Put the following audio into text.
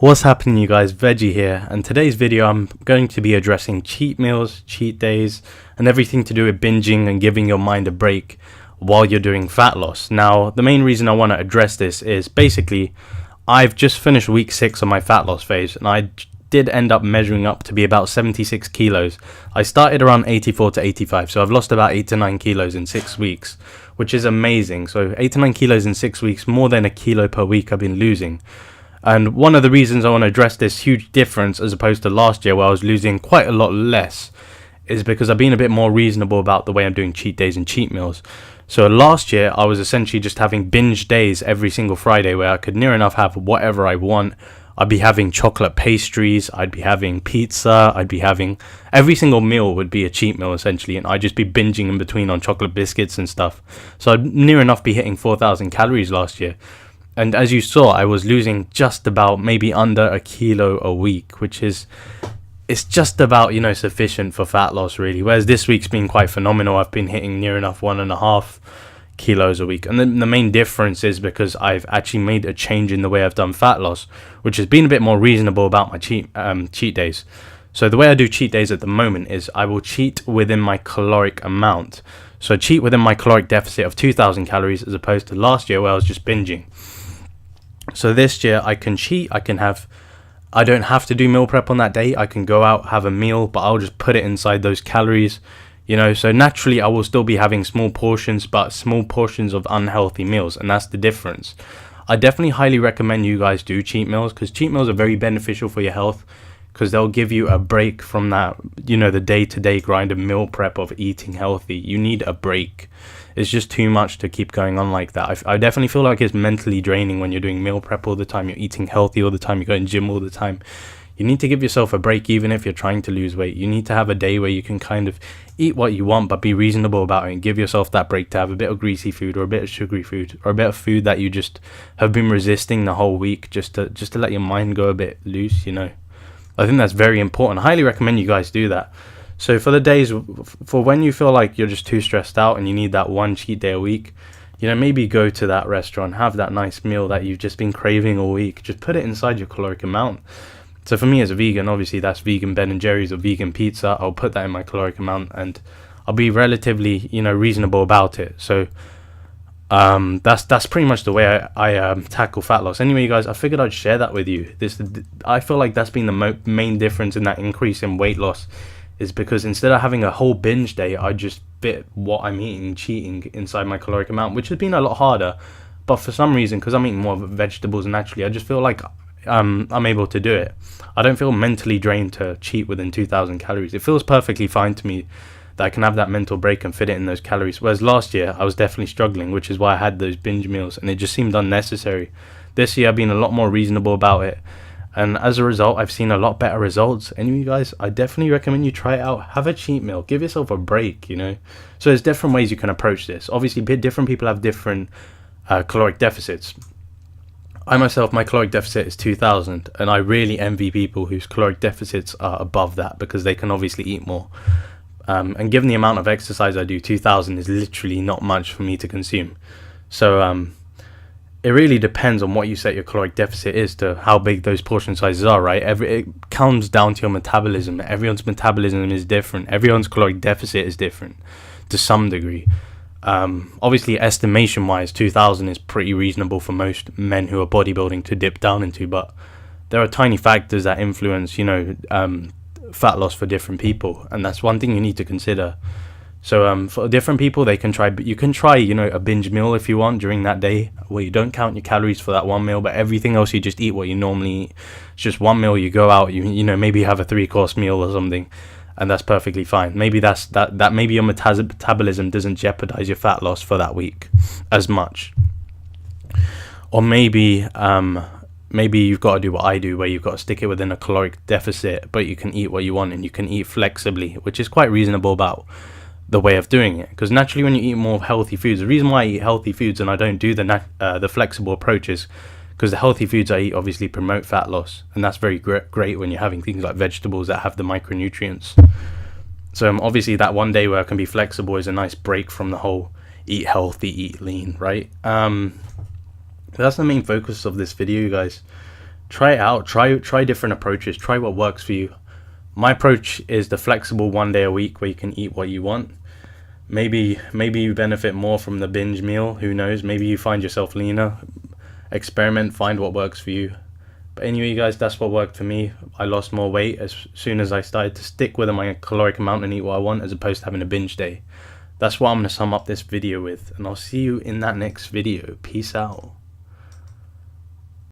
What's happening, you guys? Veggie here, and today's video I'm going to be addressing cheat meals, cheat days, and everything to do with binging and giving your mind a break while you're doing fat loss. Now, the main reason I want to address this is basically I've just finished week 6 of my fat loss phase, and I did end up measuring up to be about 76 kilos. I started around 84 to 85, so I've lost about 8 to 9 kilos in 6 weeks, which is amazing. So 8 to 9 kilos in 6 weeks, more than a kilo per week I've been losing. And one of the reasons I want to address this huge difference as opposed to last year where I was losing quite a lot less is because I've been a bit more reasonable about the way I'm doing cheat days and cheat meals. So last year I was essentially just having binge days every single Friday where I could near enough have whatever I want. I'd be having chocolate pastries, I'd be having pizza, I'd be having every single meal would be a cheat meal essentially, and I'd just be binging in between on chocolate biscuits and stuff. So I'd near enough be hitting 4,000 calories last year. And as you saw, I was losing just about maybe under a kilo a week, which is, it's just about, sufficient for fat loss really. Whereas this week's been quite phenomenal. I've been hitting near enough 1.5 kilos a week. And then the main difference is because I've actually made a change in the way I've done fat loss, which has been a bit more reasonable about my cheat days. So the way I do cheat days at the moment is I will cheat within my caloric amount. So cheat within my caloric deficit of 2,000 calories as opposed to last year where I was just binging. So this year I can cheat, I don't have to do meal prep on that day. I can go out, have a meal, but I'll just put it inside those calories, so naturally I will still be having small portions, but small portions of unhealthy meals, and that's the difference. I definitely highly recommend you guys do cheat meals, because cheat meals are very beneficial for your health, because they'll give you a break from that, the day-to-day grind of meal prep of eating healthy. You need a break. It's just too much to keep going on like that. I definitely feel like it's mentally draining when you're doing meal prep all the time, you're eating healthy all the time, you're going gym all the time. You need to give yourself a break even if you're trying to lose weight. You need to have a day where you can kind of eat what you want but be reasonable about it and give yourself that break to have a bit of greasy food or a bit of sugary food or a bit of food that you just have been resisting the whole week just to let your mind go a bit loose, I think that's very important. I highly recommend you guys do that. So for the days, for when you feel like you're just too stressed out and you need that one cheat day a week, maybe go to that restaurant, have that nice meal that you've just been craving all week. Just put it inside your caloric amount. So for me as a vegan, obviously that's vegan Ben and Jerry's or vegan pizza. I'll put that in my caloric amount and I'll be relatively, reasonable about it. So that's pretty much the way I tackle fat loss. Anyway, you guys, I figured I'd share that with you. I feel like that's been the main difference in that increase in weight loss, is because instead of having a whole binge day, I just fit what I'm eating, cheating inside my caloric amount, which has been a lot harder. But for some reason, because I'm eating more vegetables naturally, I just feel like I'm able to do it. I don't feel mentally drained to cheat within 2,000 calories. It feels perfectly fine to me that I can have that mental break and fit it in those calories. Whereas last year, I was definitely struggling, which is why I had those binge meals, and it just seemed unnecessary. This year, I've been a lot more reasonable about it. And as a result, I've seen a lot better results. Anyway, guys, I definitely recommend you try it out. Have a cheat meal. Give yourself a break, So there's different ways you can approach this. Obviously, different people have different caloric deficits. I myself, my caloric deficit is 2,000. And I really envy people whose caloric deficits are above that because they can obviously eat more. And given the amount of exercise I do, 2,000 is literally not much for me to consume. So it really depends on what you set your caloric deficit is to how big those portion sizes are, right? It comes down to your metabolism. Everyone's metabolism is different. Everyone's caloric deficit is different to some degree. Obviously, estimation-wise, 2,000 is pretty reasonable for most men who are bodybuilding to dip down into, but there are tiny factors that influence, fat loss for different people, and that's one thing you need to consider. So for different people, you can try a binge meal if you want during that day where you don't count your calories for that one meal, but everything else you just eat what you normally eat. It's just one meal, you go out, maybe have a 3-course meal or something, and that's perfectly fine. Maybe maybe your metabolism doesn't jeopardize your fat loss for that week as much. Or maybe you've got to do what I do, where you've got to stick it within a caloric deficit, but you can eat what you want and you can eat flexibly, which is quite reasonable about the way of doing it. Because naturally when you eat more healthy foods, the reason why I eat healthy foods and I don't do the flexible approaches, because the healthy foods I eat obviously promote fat loss, and that's very great when you're having things like vegetables that have the micronutrients. So obviously that one day where I can be flexible is a nice break from the whole eat healthy, eat lean, right? That's the main focus of this video, you guys. try it out. Try different approaches. Try what works for you. My approach is the flexible 1 day a week where you can eat what you want. Maybe you benefit more from the binge meal. Who knows? Maybe you find yourself leaner. Experiment, find what works for you. But anyway, guys, that's what worked for me. I lost more weight as soon as I started to stick with my caloric amount and eat what I want, as opposed to having a binge day. That's what I'm going to sum up this video with, and I'll see you in that next video. Peace out.